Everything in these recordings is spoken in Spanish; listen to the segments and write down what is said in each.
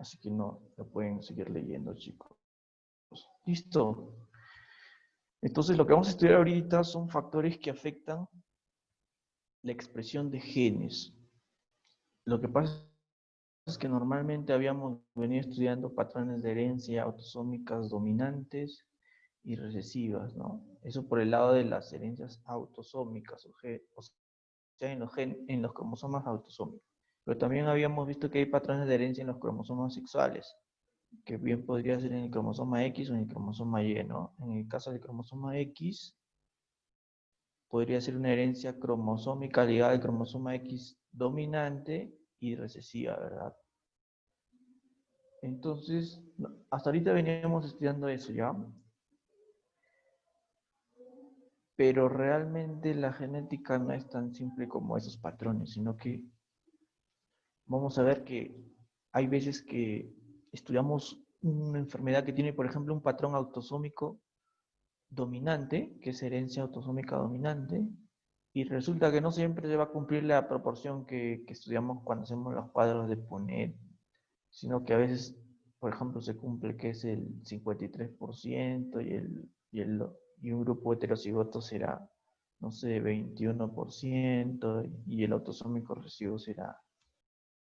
Así que no, lo pueden seguir leyendo, chicos. Listo. Entonces lo que vamos a estudiar ahorita son factores que afectan la expresión de genes. Lo que pasa es que normalmente habíamos venido estudiando patrones de herencia autosómicas dominantes y recesivas, ¿no? Eso por el lado de las herencias autosómicas, o sea, en los cromosomas autosómicos. Pero también habíamos visto que hay patrones de herencia en los cromosomas sexuales, que bien podría ser en el cromosoma X o en el cromosoma Y, ¿no? En el caso del cromosoma X, podría ser una herencia cromosómica ligada al cromosoma X dominante y recesiva, ¿verdad? Entonces, hasta ahorita veníamos estudiando eso, ¿ya? Pero realmente la genética no es tan simple como esos patrones, sino que vamos a ver que hay veces que estudiamos una enfermedad que tiene, por ejemplo, un patrón autosómico dominante, que es herencia autosómica dominante, y resulta que no siempre se va a cumplir la proporción que estudiamos cuando hacemos los cuadros de Punnett, sino que a veces, por ejemplo, se cumple que es el 53% y un grupo heterocigoto será, no sé, 21%, y el autosómico recesivo será,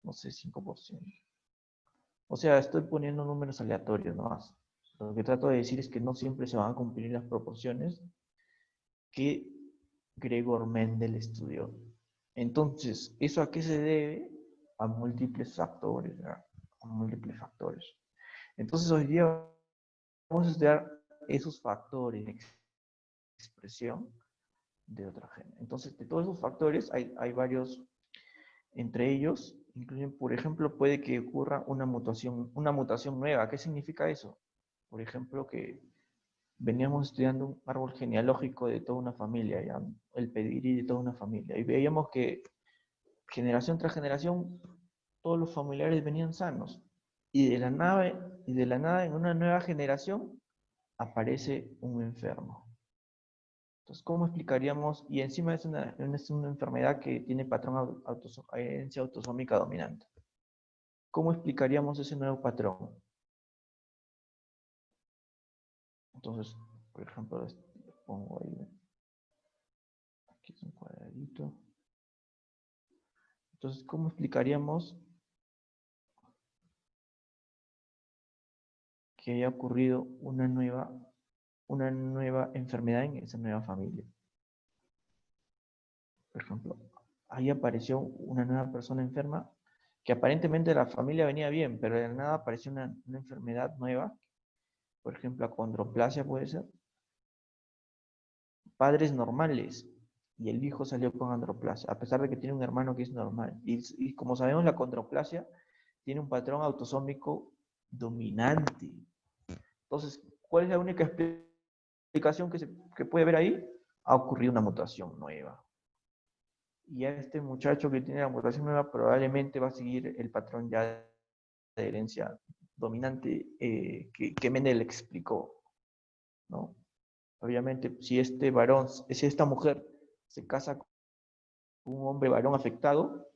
no sé, 5%. O sea, estoy poniendo números aleatorios nomás. Lo que trato de decir es que no siempre se van a cumplir las proporciones que Gregor Mendel estudió. Entonces, ¿eso a qué se debe? A múltiples factores, ¿verdad? A múltiples factores. Entonces, hoy día vamos a estudiar esos factores de expresión de otra gen. Entonces, de todos esos factores hay varios, entre ellos, incluyen, por ejemplo, puede que ocurra una mutación nueva. ¿Qué significa eso? Por ejemplo, que veníamos estudiando un árbol genealógico de toda una familia, ¿ya? El pedigrí de toda una familia, y veíamos que generación tras generación todos los familiares venían sanos, y de la nada en una nueva generación aparece un enfermo. Entonces, ¿cómo explicaríamos? Y encima es una enfermedad que tiene patrón herencia autosómica dominante. ¿Cómo explicaríamos ese nuevo patrón? Entonces, por ejemplo, pongo ahí, aquí es un cuadradito. Entonces, ¿cómo explicaríamos que haya ocurrido una nueva enfermedad en esa nueva familia? Por ejemplo, ahí apareció una nueva persona enferma que aparentemente la familia venía bien, pero de la nada apareció una enfermedad nueva, por ejemplo, acondroplasia puede ser, padres normales, y el hijo salió con androplasia, a pesar de que tiene un hermano que es normal. Y como sabemos, la acondroplasia tiene un patrón autosómico dominante. Entonces, ¿cuál es la única explicación que puede haber ahí? Ha ocurrido una mutación nueva. Y a este muchacho que tiene la mutación nueva probablemente va a seguir el patrón ya de herencia dominante que Mendel explicó, ¿no? Obviamente, si esta mujer se casa con un hombre varón afectado,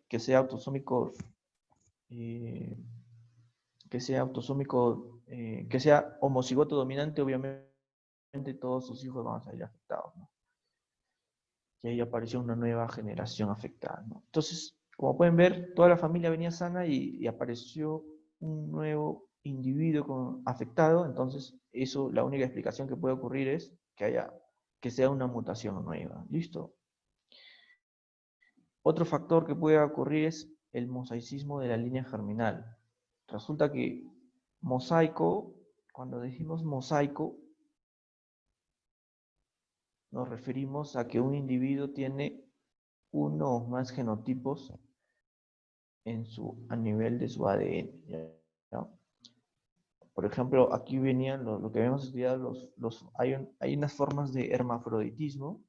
eh, que sea homocigoto dominante, obviamente todos sus hijos van a salir afectados, ¿no? Y ahí apareció una nueva generación afectada, ¿no? Entonces, como pueden ver, toda la familia venía sana y apareció un nuevo individuo afectado. Entonces, eso, la única explicación que puede ocurrir es que sea una mutación nueva. ¿Listo? Otro factor que puede ocurrir es el mosaicismo de la línea germinal. Resulta que mosaico, cuando decimos mosaico, nos referimos a que un individuo tiene uno o más genotipos a nivel de su ADN, ¿no? Por ejemplo, aquí venían lo que habíamos estudiado, hay unas formas de hermafroditismo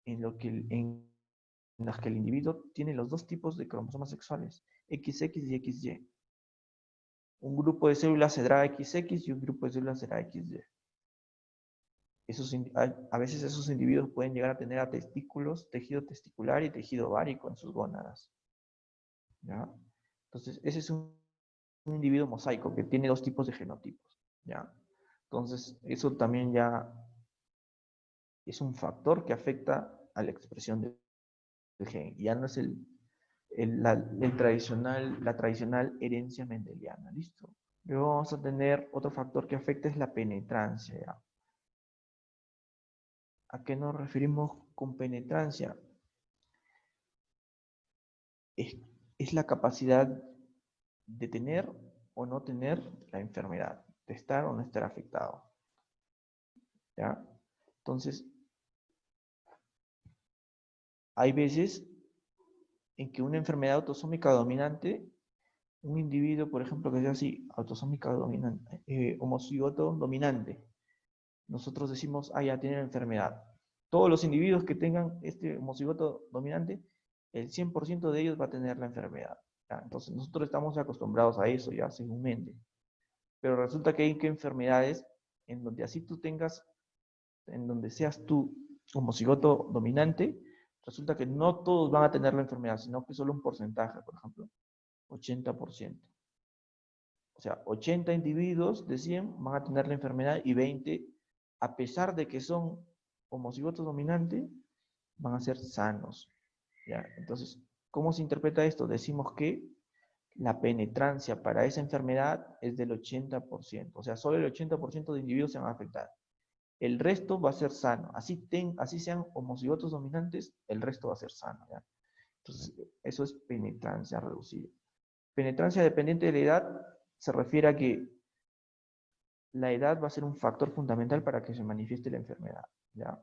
en las que el individuo tiene los dos tipos de cromosomas sexuales, XX y XY. Un grupo de células será XX y un grupo de células será XY. A veces esos individuos pueden llegar a tener testículos, tejido testicular y tejido ovárico en sus gónadas, ¿ya? Entonces, ese es un un individuo mosaico que tiene dos tipos de genotipos, ¿ya? Entonces, eso también ya es un factor que afecta a la expresión del gen. Ya no es la tradicional herencia mendeliana, ¿listo? Luego vamos a tener otro factor que afecta es la penetrancia, ¿ya? ¿A qué nos referimos con penetrancia? Es, es la capacidad de tener o no tener la enfermedad, de estar o no estar afectado, ¿ya? Entonces, hay veces en que una enfermedad autosómica dominante, un individuo, por ejemplo, que sea así, autosómica dominante, homocigoto dominante, nosotros decimos, ah, ya tiene la enfermedad. Todos los individuos que tengan este homocigoto dominante, el 100% de ellos va a tener la enfermedad, ¿ya? Entonces, nosotros estamos acostumbrados a eso ya, seguramente. Pero resulta que hay enfermedades en donde así tú tengas, en donde seas tú homocigoto dominante, resulta que no todos van a tener la enfermedad, sino que solo un porcentaje, por ejemplo, 80%. O sea, 80 individuos de 100 van a tener la enfermedad y 20, a pesar de que son homocigotos dominantes, van a ser sanos, ¿ya? Entonces, ¿cómo se interpreta esto? Decimos que la penetrancia para esa enfermedad es del 80%. O sea, solo el 80% de individuos se van a afectar. El resto va a ser sano. Así sean homocigotos dominantes, el resto va a ser sano, ¿ya? Entonces, eso es penetrancia reducida. Penetrancia dependiente de la edad se refiere a que la edad va a ser un factor fundamental para que se manifieste la enfermedad, ¿ya?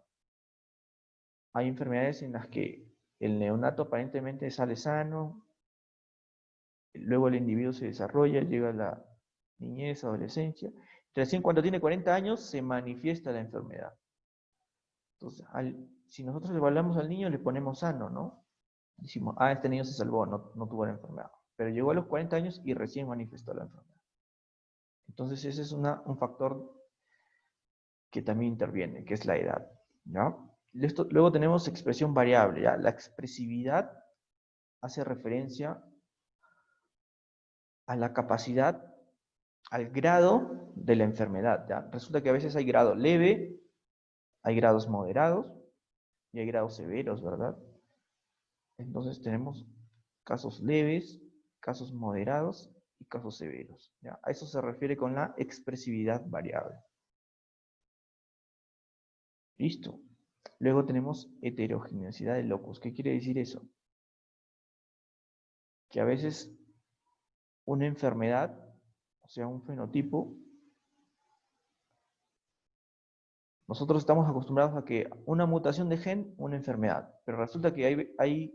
Hay enfermedades en las que el neonato aparentemente sale sano, luego el individuo se desarrolla, llega a la niñez, adolescencia, recién cuando tiene 40 años se manifiesta la enfermedad. Entonces, si nosotros evaluamos al niño, le ponemos sano, ¿no? Decimos, ah, este niño se salvó, no tuvo la enfermedad. Pero llegó a los 40 años y recién manifestó la enfermedad. Entonces, ese es un factor que también interviene, que es la edad, ¿no? Luego tenemos expresión variable, ¿ya? La expresividad hace referencia a la capacidad, al grado de la enfermedad, ¿ya? Resulta que a veces hay grado leve, hay grados moderados y hay grados severos, ¿verdad? Entonces tenemos casos leves, casos moderados y casos severos, ¿ya? A eso se refiere con la expresividad variable. Listo. Luego tenemos heterogeneidad de locus. ¿Qué quiere decir eso? Que a veces una enfermedad, o sea, un fenotipo, nosotros estamos acostumbrados a que una mutación de gen, una enfermedad, pero resulta que hay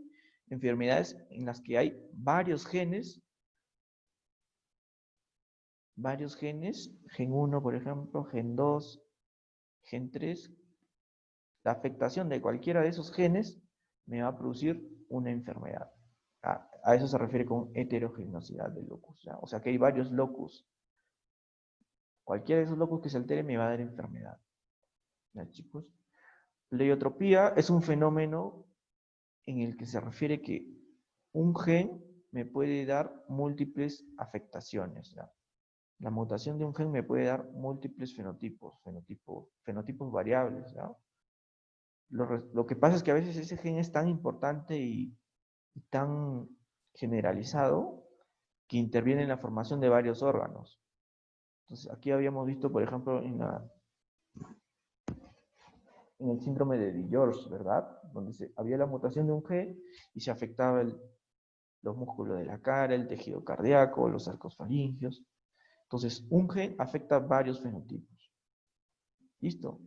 enfermedades en las que hay varios genes, gen 1, por ejemplo, gen 2, gen 3, la afectación de cualquiera de esos genes me va a producir una enfermedad. A eso se refiere con heterogeneidad de locus, ¿ya? O sea que hay varios locus. Cualquiera de esos locus que se altere me va a dar enfermedad. ¿Ya, chicos? Pleiotropía es un fenómeno en el que se refiere que un gen me puede dar múltiples afectaciones, ¿ya? La mutación de un gen me puede dar múltiples fenotipos variables, ¿ya? Lo que pasa es que a veces ese gen es tan importante y tan generalizado que interviene en la formación de varios órganos. Entonces, aquí habíamos visto, por ejemplo, en el síndrome de Di-George, ¿verdad? Donde había la mutación de un gen y se afectaba los músculos de la cara, el tejido cardíaco, los arcos faringios. Entonces, un gen afecta varios fenotipos. ¿Listo?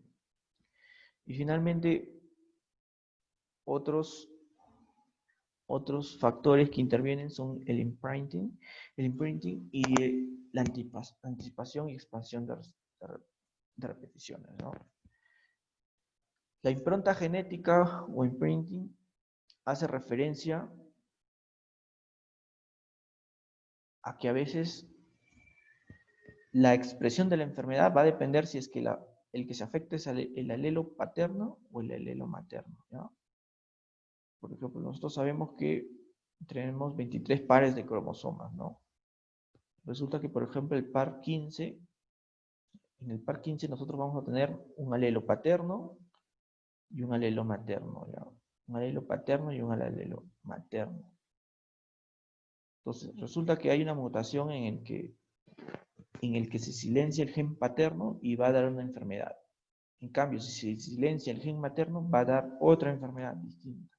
Y finalmente, otros factores que intervienen son el imprinting y la anticipación y expansión de repeticiones, ¿no? La impronta genética o imprinting hace referencia a que a veces la expresión de la enfermedad va a depender si es que el que se afecta es el alelo paterno o el alelo materno, ¿no? Por ejemplo, nosotros sabemos que tenemos 23 pares de cromosomas, ¿no? Resulta que, por ejemplo, en el par 15 nosotros vamos a tener un alelo paterno y un alelo materno, ¿ya? Un alelo paterno y un alelo materno. Entonces, resulta que hay una mutación en el que se silencia el gen paterno y va a dar una enfermedad. En cambio, si se silencia el gen materno, va a dar otra enfermedad distinta,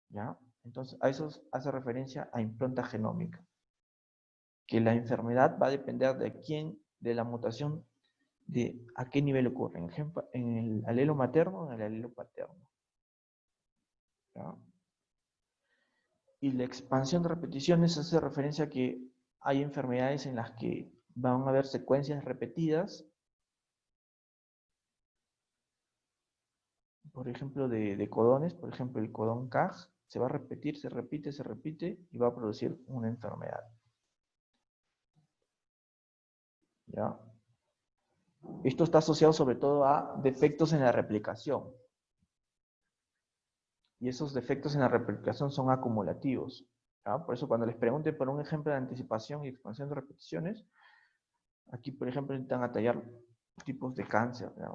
¿ya? Entonces, a eso hace referencia a impronta genómica, que la enfermedad va a depender de la mutación, de a qué nivel ocurre, en el alelo materno o en el alelo paterno, ¿ya? Y la expansión de repeticiones hace referencia a que hay enfermedades en las que van a haber secuencias repetidas, por ejemplo, de codones. Por ejemplo, el codón CAG se va a repetir, se repite y va a producir una enfermedad, ¿ya? Esto está asociado sobre todo a defectos en la replicación. Y esos defectos en la replicación son acumulativos, ¿ya? Por eso cuando les pregunten por un ejemplo de anticipación y expansión de repeticiones, aquí, por ejemplo, intentan atallar tipos de cáncer, ¿ya?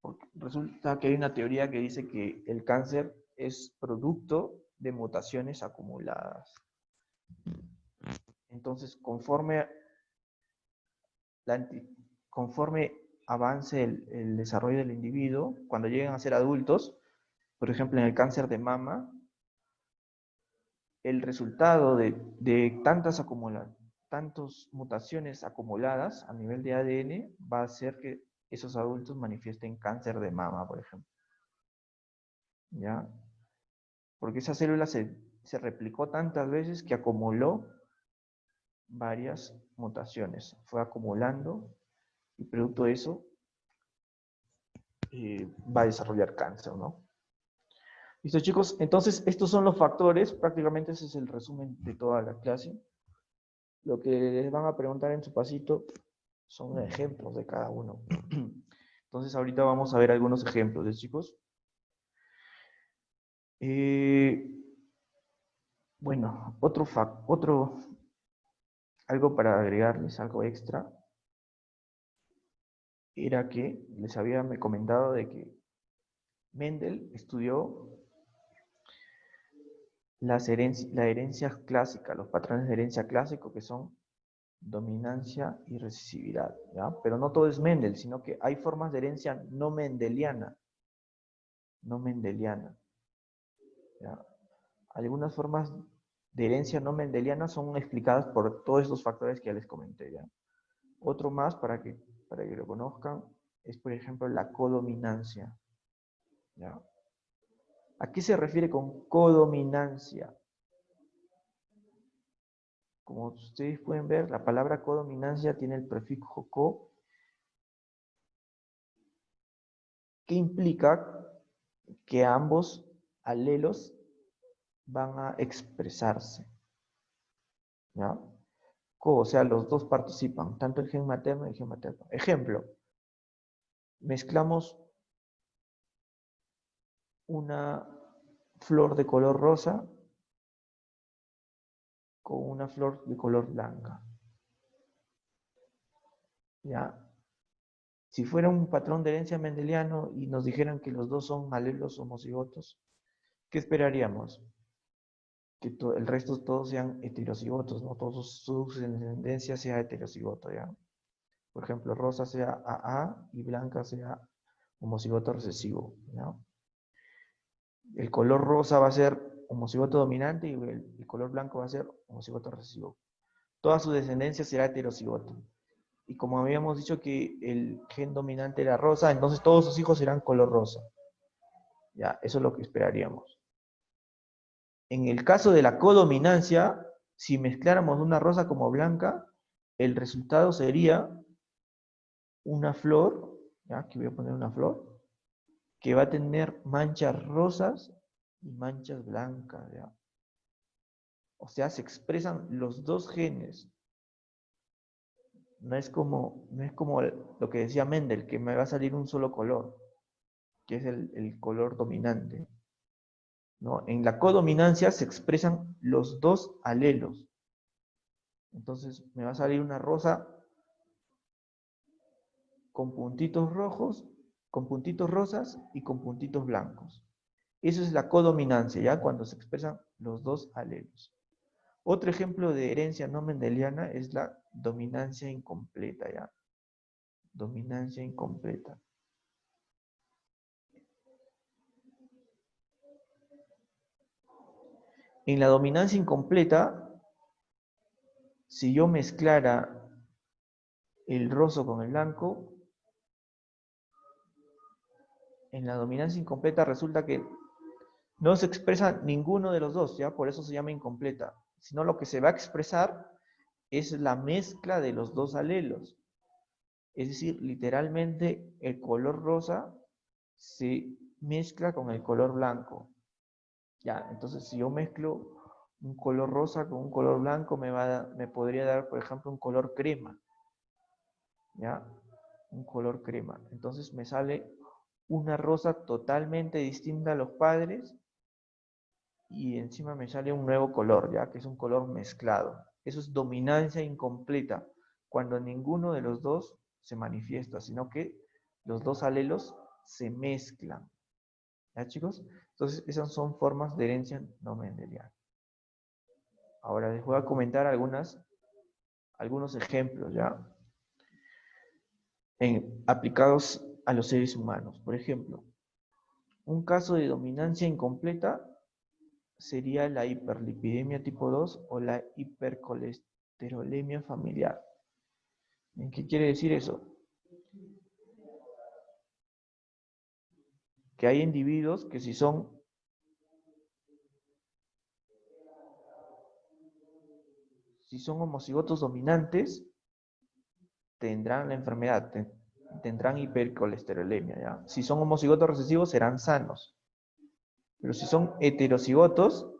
Porque resulta que hay una teoría que dice que el cáncer es producto de mutaciones acumuladas. Entonces, conforme avance el desarrollo del individuo, cuando lleguen a ser adultos, por ejemplo, en el cáncer de mama, el resultado de tantas mutaciones acumuladas a nivel de ADN va a hacer que esos adultos manifiesten cáncer de mama, por ejemplo, ¿ya? Porque esa célula se replicó tantas veces que acumuló varias mutaciones, fue acumulando y producto de eso va a desarrollar cáncer, ¿no? Listo, chicos, entonces estos son los factores, prácticamente ese es el resumen de toda la clase. Lo que les van a preguntar en su pasito son ejemplos de cada uno. Entonces ahorita vamos a ver algunos ejemplos, ¿sí, chicos? Bueno, algo para agregarles, algo extra, era que les había comentado de que Mendel estudió la herencia clásica, los patrones de herencia clásico que son dominancia y recesividad, ¿ya? Pero no todo es Mendel, sino que hay formas de herencia no mendeliana, ¿ya? Algunas formas de herencia no mendeliana son explicadas por todos estos factores que ya les comenté, ¿ya? Otro más para que lo conozcan es, por ejemplo, la codominancia, ¿ya? ¿A qué se refiere con codominancia? Como ustedes pueden ver, la palabra codominancia tiene el prefijo co, que implica que ambos alelos van a expresarse, ¿ya? Co, o sea, los dos participan, tanto el gen materno y el gen materno. Ejemplo, mezclamos una flor de color rosa con una flor de color blanca, ¿ya? Si fuera un patrón de herencia mendeliano y nos dijeran que los dos son alelos homocigotos, ¿qué esperaríamos? Que el resto todos sean heterocigotos, ¿no? Todos su descendencia sea heterocigoto, ¿ya? Por ejemplo, rosa sea AA y blanca sea homocigoto recesivo, ¿ya? El color rosa va a ser homocigoto dominante y el color blanco va a ser homocigoto recesivo. Toda su descendencia será heterocigoto. Y como habíamos dicho que el gen dominante era rosa, entonces todos sus hijos serán color rosa. Ya, eso es lo que esperaríamos. En el caso de la codominancia, si mezcláramos una rosa como blanca, el resultado sería una flor, ya, aquí voy a poner una flor, que va a tener manchas rosas y manchas blancas, ¿ya? O sea, se expresan los dos genes. No es como lo que decía Mendel, que me va a salir un solo color, que es el color dominante, ¿no? En la codominancia se expresan los dos alelos, Entonces me va a salir una rosa con puntitos rojos, con puntitos rosas y con puntitos blancos. Eso es la codominancia, ¿ya? Cuando se expresan los dos alelos. Otro ejemplo de herencia no mendeliana es la dominancia incompleta, ¿ya? Dominancia incompleta. En la dominancia incompleta, si yo mezclara el rosa con el blanco, en la dominancia incompleta resulta que no se expresa ninguno de los dos, ¿ya? Por eso se llama incompleta. Sino lo que se va a expresar es la mezcla de los dos alelos. Es decir, literalmente el color rosa se mezcla con el color blanco. Ya, entonces si yo mezclo un color rosa con un color blanco, me podría dar, por ejemplo, un color crema. ¿Ya? Un color crema. Entonces me sale una rosa totalmente distinta a los padres y encima me sale un nuevo color, ¿ya? Que es un color mezclado. Eso es dominancia incompleta, cuando ninguno de los dos se manifiesta, sino que los dos alelos se mezclan. ¿Ya, chicos? Entonces, esas son formas de herencia no mendeliana. Ahora les voy a comentar algunos ejemplos, ¿ya? Aplicados a los seres humanos. Por ejemplo, un caso de dominancia incompleta sería la hiperlipidemia tipo 2 o la hipercolesterolemia familiar. ¿Qué quiere decir eso? Que hay individuos que si son homocigotos dominantes, tendrán la enfermedad, tendrán hipercolesterolemia, ¿ya? Si son homocigotos recesivos, serán sanos. Pero si son heterocigotos,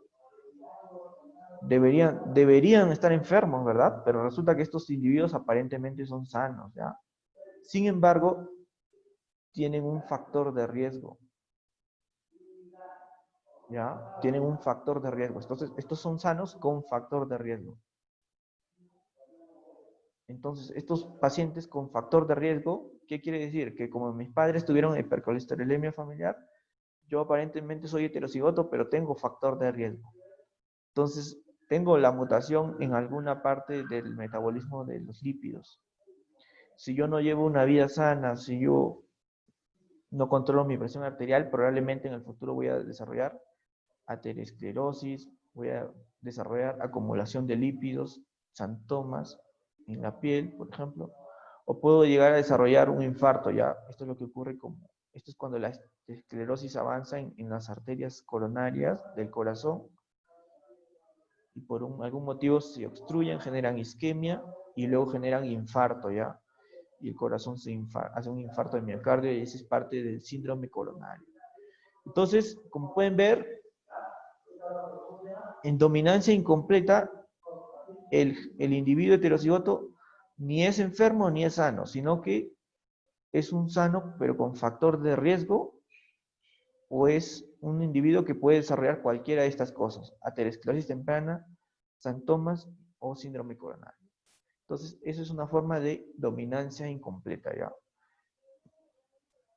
deberían estar enfermos, ¿verdad? Pero resulta que estos individuos aparentemente son sanos, ¿ya? Sin embargo, tienen un factor de riesgo, ¿ya? Tienen un factor de riesgo. Entonces, estos son sanos con factor de riesgo. Entonces, estos pacientes con factor de riesgo, ¿qué quiere decir? Que como mis padres tuvieron hipercolesterolemia familiar, yo aparentemente soy heterocigoto, pero tengo factor de riesgo. Entonces, tengo la mutación en alguna parte del metabolismo de los lípidos. Si yo no llevo una vida sana, si yo no controlo mi presión arterial, probablemente en el futuro voy a desarrollar aterosclerosis, voy a desarrollar acumulación de lípidos, xantomas en la piel, por ejemplo, o puedo llegar a desarrollar un infarto, ya. Esto es lo que ocurre esto es cuando la esclerosis avanza en las arterias coronarias del corazón y por algún motivo se obstruyen, generan isquemia y luego generan infarto, ya. Y el corazón hace un infarto de miocardio y ese es parte del síndrome coronario. Entonces, como pueden ver, en dominancia incompleta, el individuo heterocigoto ni es enfermo ni es sano, sino que es un sano pero con factor de riesgo o es un individuo que puede desarrollar cualquiera de estas cosas, aterosclerosis temprana, xantomas o síndrome coronario. Entonces, eso es una forma de dominancia incompleta, ¿ya?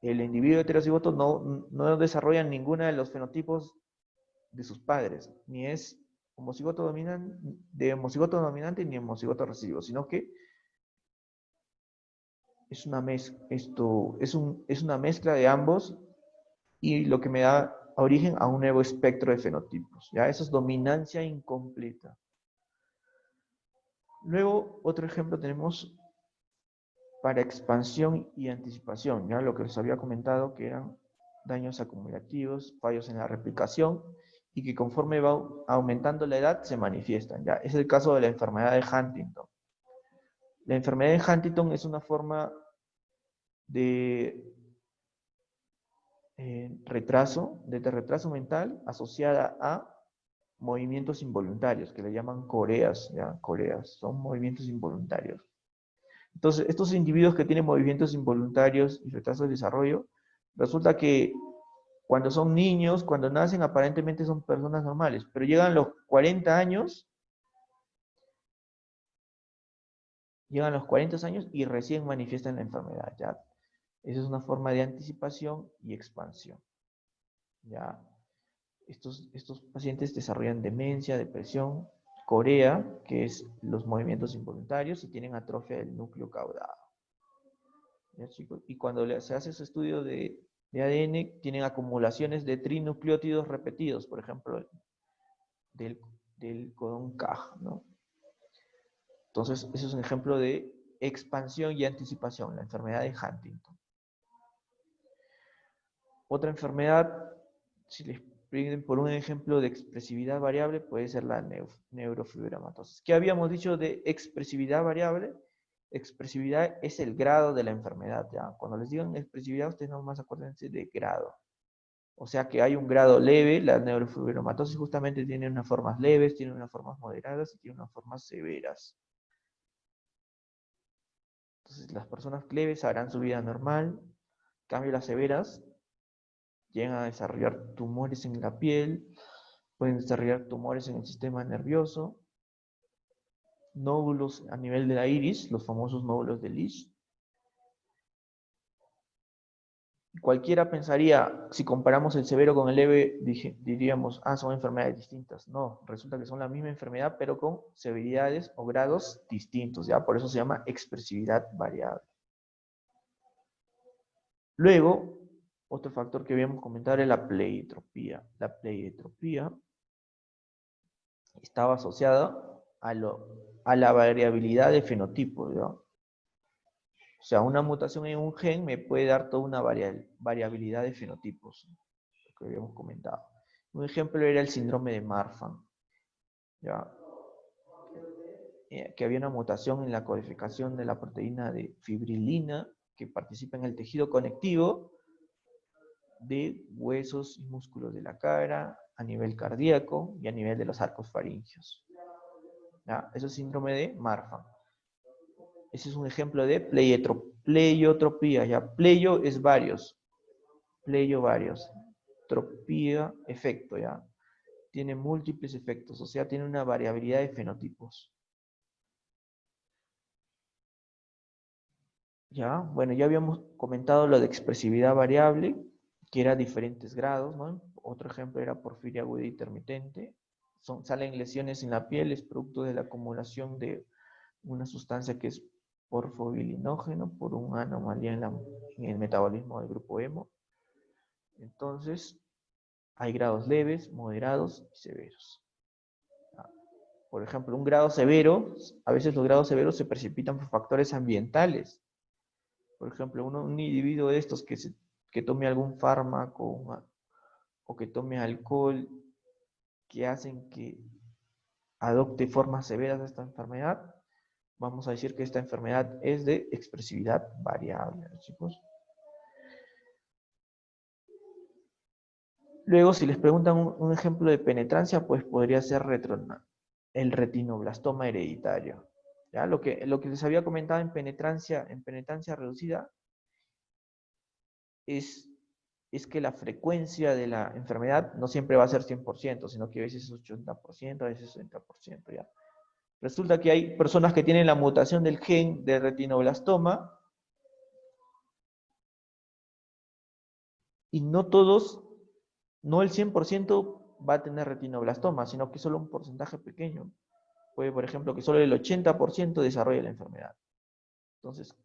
El individuo heterocigoto no desarrolla ninguna de los fenotipos de sus padres, ni es homocigoto dominante ni homocigoto recesivo, sino que es una mezcla de ambos y lo que me da origen a un nuevo espectro de fenotipos. ¿Ya? Eso es dominancia incompleta. Luego, otro ejemplo tenemos para expansión y anticipación, ¿ya? Lo que les había comentado que eran daños acumulativos, fallos en la replicación y que conforme va aumentando la edad se manifiestan, ¿ya? Es el caso de la enfermedad de Huntington. La enfermedad de Huntington es una forma de retraso mental asociada a movimientos involuntarios, que le llaman coreas, ¿ya? Coreas, son movimientos involuntarios. Entonces, estos individuos que tienen movimientos involuntarios y retraso de desarrollo, resulta que cuando son niños, cuando nacen, aparentemente son personas normales, pero llegan los 40 años Llegan los 40 años y recién manifiestan la enfermedad, ¿ya? Esa es una forma de anticipación y expansión, ¿ya? Estos pacientes desarrollan demencia, depresión, corea, que es los movimientos involuntarios, y tienen atrofia del núcleo caudado. ¿Ya, chicos? Y cuando se hace ese estudio de ADN, tienen acumulaciones de trinucleótidos repetidos, por ejemplo, del, del codón CAG, ¿no? Entonces, ese es un ejemplo de expansión y anticipación, la enfermedad de Huntington. Otra enfermedad, si les piden por un ejemplo de expresividad variable, puede ser la neurofibromatosis. ¿Qué habíamos dicho de expresividad variable? Expresividad es el grado de la enfermedad, ¿ya? Cuando les digan expresividad, ustedes nomás acuérdense de grado. O sea que hay un grado leve, la neurofibromatosis justamente tiene unas formas leves, tiene unas formas moderadas y tiene unas formas severas. Entonces las personas leves harán su vida normal, en cambio las severas llegan a desarrollar tumores en la piel, pueden desarrollar tumores en el sistema nervioso, nódulos a nivel de la iris, los famosos nódulos de Lisch. Cualquiera pensaría, si comparamos el severo con el leve, diríamos, son enfermedades distintas. No, resulta que son la misma enfermedad, pero con severidades o grados distintos, ¿ya? Por eso se llama expresividad variable. Luego, otro factor que habíamos comentado es la pleiotropía. La pleiotropía estaba asociada a la variabilidad de fenotipo, ¿ya? O sea, una mutación en un gen me puede dar toda una variabilidad de fenotipos, lo que habíamos comentado. Un ejemplo era el síndrome de Marfan, ¿ya? Que había una mutación en la codificación de la proteína de fibrilina que participa en el tejido conectivo de huesos y músculos de la cara, a nivel cardíaco y a nivel de los arcos faringeos. ¿Ya? Eso es síndrome de Marfan. Ese es un ejemplo de pleiotropía. ¿Ya? Pleio es varios. Pleio varios. Tropía, efecto, ¿ya? Tiene múltiples efectos, o sea, tiene una variabilidad de fenotipos. ¿Ya? Bueno, ya habíamos comentado lo de expresividad variable, que era diferentes grados, ¿no? Otro ejemplo era porfiria aguda intermitente. Salen lesiones en la piel, es producto de la acumulación de una sustancia que es porfobilinógeno por una anomalía en el metabolismo del grupo hemo. Entonces, hay grados leves, moderados y severos. Por ejemplo, un grado severo, a veces los grados severos se precipitan por factores ambientales. Por ejemplo, un individuo de estos que tome algún fármaco o que tome alcohol que hacen que adopte formas severas de esta enfermedad, vamos a decir que esta enfermedad es de expresividad variable, chicos. Luego, si les preguntan un ejemplo de penetrancia, pues podría ser el retinoblastoma hereditario. ¿Ya? Lo que les había comentado en penetrancia reducida es que la frecuencia de la enfermedad no siempre va a ser 100%, sino que a veces es 80%, a veces 60%, ¿ya? Resulta que hay personas que tienen la mutación del gen de retinoblastoma y no todos, no el 100% va a tener retinoblastoma, sino que solo un porcentaje pequeño. Puede, por ejemplo, que solo el 80% desarrolle la enfermedad. Entonces,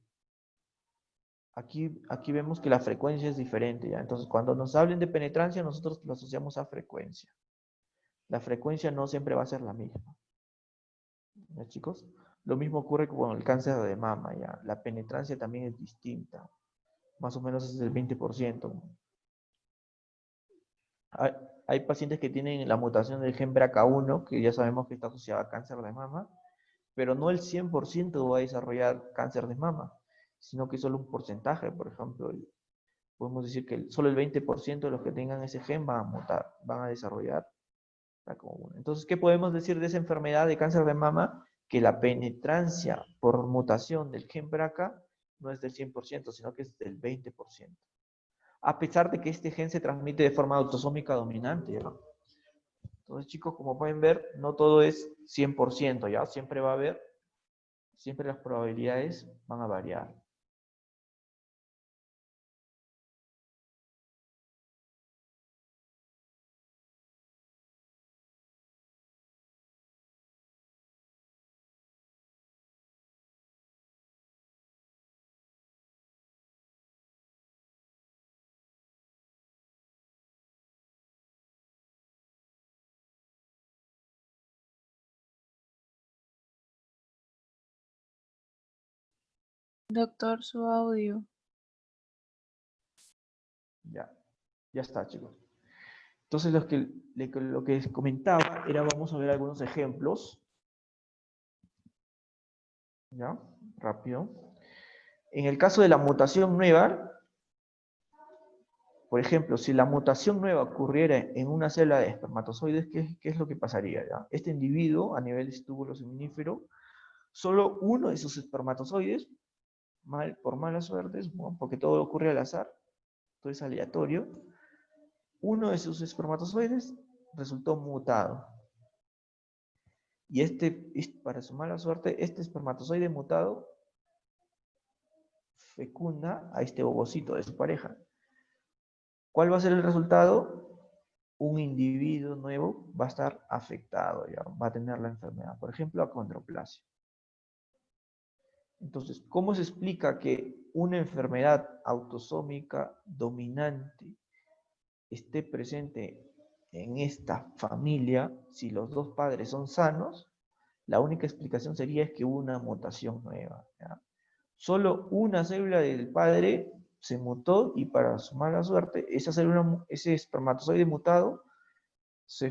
aquí vemos que la frecuencia es diferente, ¿ya? Entonces, cuando nos hablen de penetrancia, nosotros lo asociamos a frecuencia. La frecuencia no siempre va a ser la misma. ¿Ya, chicos? Lo mismo ocurre con el cáncer de mama, ¿ya? La penetrancia también es distinta. Más o menos es del 20%. Hay pacientes que tienen la mutación del gen BRCA1, que ya sabemos que está asociada a cáncer de mama, pero no el 100% va a desarrollar cáncer de mama, sino que solo un porcentaje. Por ejemplo, podemos decir que solo el 20% de los que tengan ese gen van a mutar, van a desarrollar BRCA1. Entonces, ¿qué podemos decir de esa enfermedad de cáncer de mama? Que la penetrancia por mutación del gen BRCA no es del 100%, sino que es del 20%. A pesar de que este gen se transmite de forma autosómica dominante, ¿no? Entonces, chicos, como pueden ver, no todo es 100%, ¿ya? Siempre va a haber siempre las probabilidades van a variar. Doctor, su audio. Ya está, chicos. Entonces, lo que les comentaba era, vamos a ver algunos ejemplos. ¿Ya? Rápido. En el caso de la mutación nueva, por ejemplo, si la mutación nueva ocurriera en una célula de espermatozoides, ¿qué es lo que pasaría? ¿Ya? Este individuo, a nivel de túbulo seminífero, solo uno de sus espermatozoides, por mala suerte, bueno, porque todo ocurre al azar, todo es aleatorio, uno de sus espermatozoides resultó mutado. Y para su mala suerte, este espermatozoide mutado fecunda a este ovocito de su pareja. ¿Cuál va a ser el resultado? Un individuo nuevo va a estar afectado, ya, va a tener la enfermedad. Por ejemplo, acondroplasia. Entonces, ¿cómo se explica que una enfermedad autosómica dominante esté presente en esta familia si los dos padres son sanos? La única explicación sería es que hubo una mutación nueva, ¿ya? Solo una célula del padre se mutó y para su mala suerte, ese espermatozoide mutado se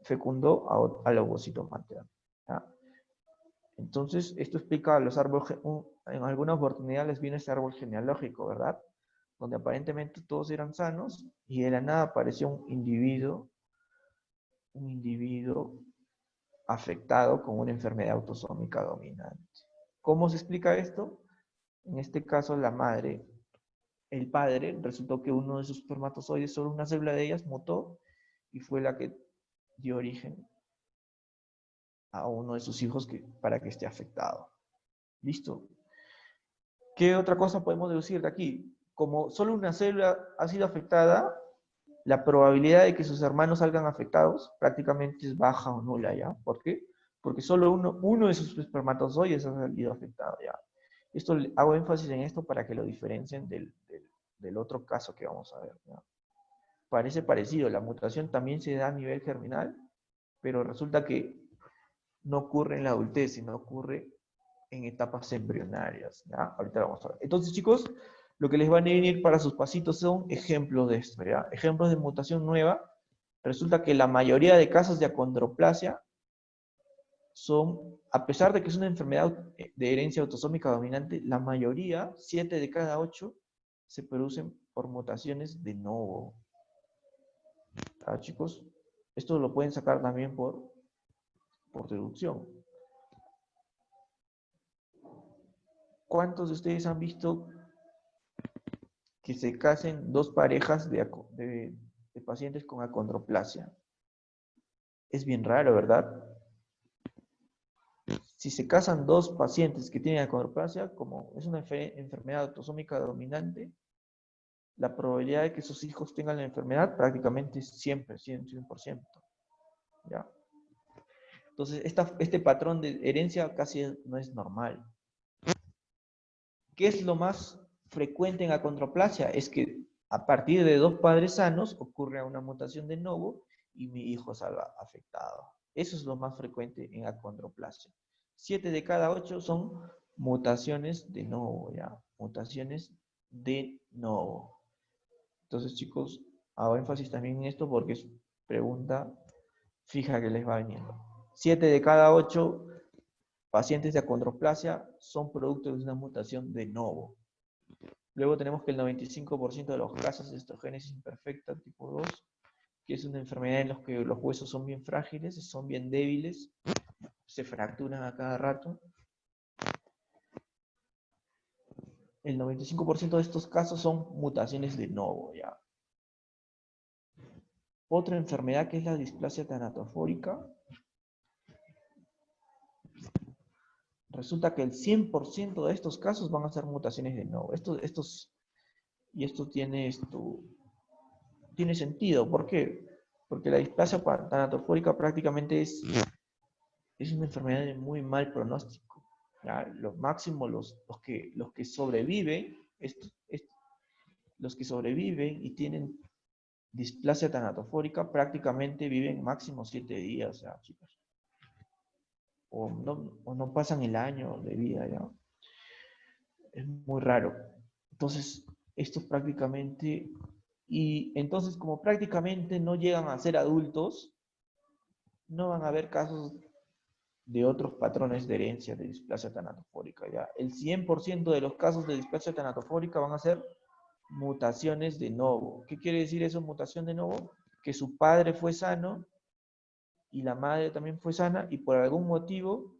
fecundó al ovocito materno, ¿ya? Entonces, esto explica los árboles, en algunas oportunidades viene ese árbol genealógico, ¿verdad? Donde aparentemente todos eran sanos y de la nada apareció un individuo afectado con una enfermedad autosómica dominante. ¿Cómo se explica esto? En este caso, el padre, resultó que uno de sus espermatozoides, solo una célula de ellas, mutó y fue la que dio origen a uno de sus hijos para que esté afectado. ¿Listo? ¿Qué otra cosa podemos deducir de aquí? Como solo una célula ha sido afectada, la probabilidad de que sus hermanos salgan afectados prácticamente es baja o nula, ¿ya? ¿Por qué? Porque solo uno de sus espermatozoides ha salido afectado, ¿ya? Hago énfasis en esto para que lo diferencien del otro caso que vamos a ver, ¿ya? Parece parecido, la mutación también se da a nivel germinal, pero resulta que no ocurre en la adultez, sino ocurre en etapas embrionarias, ¿ya? Ahorita vamos a ver. Entonces, chicos, lo que les van a venir para sus pasitos son ejemplos de esto, ¿ya? Ejemplos de mutación nueva. Resulta que la mayoría de casos de acondroplasia son, a pesar de que es una enfermedad de herencia autosómica dominante, la mayoría, 7 de cada 8, se producen por mutaciones de novo. ¿Ah, chicos? Esto lo pueden sacar también por deducción. ¿Cuántos de ustedes han visto que se casen dos parejas de pacientes con acondroplasia? Es bien raro, ¿verdad? Si se casan dos pacientes que tienen acondroplasia, como es una enfermedad autosómica dominante, la probabilidad de que sus hijos tengan la enfermedad prácticamente es siempre 100%. ¿Ya? Entonces, este patrón de herencia casi no es normal. ¿Qué es lo más frecuente en acondroplasia? Es que a partir de dos padres sanos ocurre una mutación de novo y mi hijo salga afectado. Eso es lo más frecuente en acondroplasia. 7 de cada 8 son mutaciones de novo, ¿ya? Mutaciones de novo. Entonces, chicos, hago énfasis también en esto porque es pregunta fija que les va viniendo. 7 de cada 8 pacientes de acondroplasia son producto de una mutación de novo. Luego tenemos que el 95% de los casos de osteogénesis imperfecta tipo 2, que es una enfermedad en la que los huesos son bien frágiles, son bien débiles, se fracturan a cada rato. El 95% de estos casos son mutaciones de novo, ¿ya? Otra enfermedad que es la displasia tanatofórica. resulta que el 100% de estos casos van a ser mutaciones de novo. Y esto tiene sentido. ¿Por qué? Porque la displasia tanatofórica prácticamente es una enfermedad de muy mal pronóstico. ¿Ya? Lo máximo, los que sobreviven, los que sobreviven y tienen displasia tanatofórica prácticamente viven máximo 7 días, ya, chicos. O no pasan el año de vida, ya. Es muy raro. Entonces, esto prácticamente, y entonces como prácticamente no llegan a ser adultos, no van a haber casos de otros patrones de herencia de displasia tanatofórica, ¿ya? El 100% de los casos de displasia tanatofórica van a ser mutaciones de novo. ¿Qué quiere decir eso, mutación de novo? Que su padre fue sano y la madre también fue sana y por algún motivo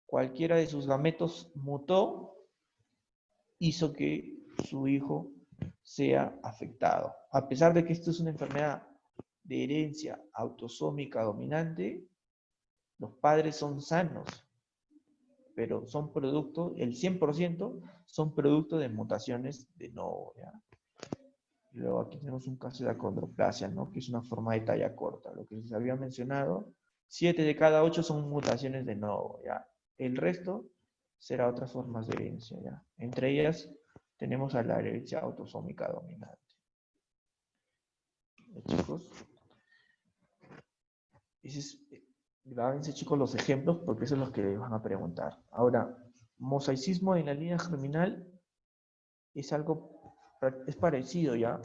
cualquiera de sus gametos mutó, hizo que su hijo sea afectado. A pesar de que esto es una enfermedad de herencia autosómica dominante, los padres son sanos, pero son producto, el 100% son producto de mutaciones de novo, ¿ya? Y luego aquí tenemos un caso de acondroplasia, ¿no? Que es una forma de talla corta. Lo que les había mencionado, 7 de cada 8 son mutaciones de novo, ¿ya? El resto será otras formas de herencia, ¿ya? Entre ellas tenemos a la herencia autosómica dominante. Chicos, grábense, chicos, los ejemplos porque eso es lo que les van a preguntar. Ahora, mosaicismo en la línea germinal es algo, es parecido, ¿ya?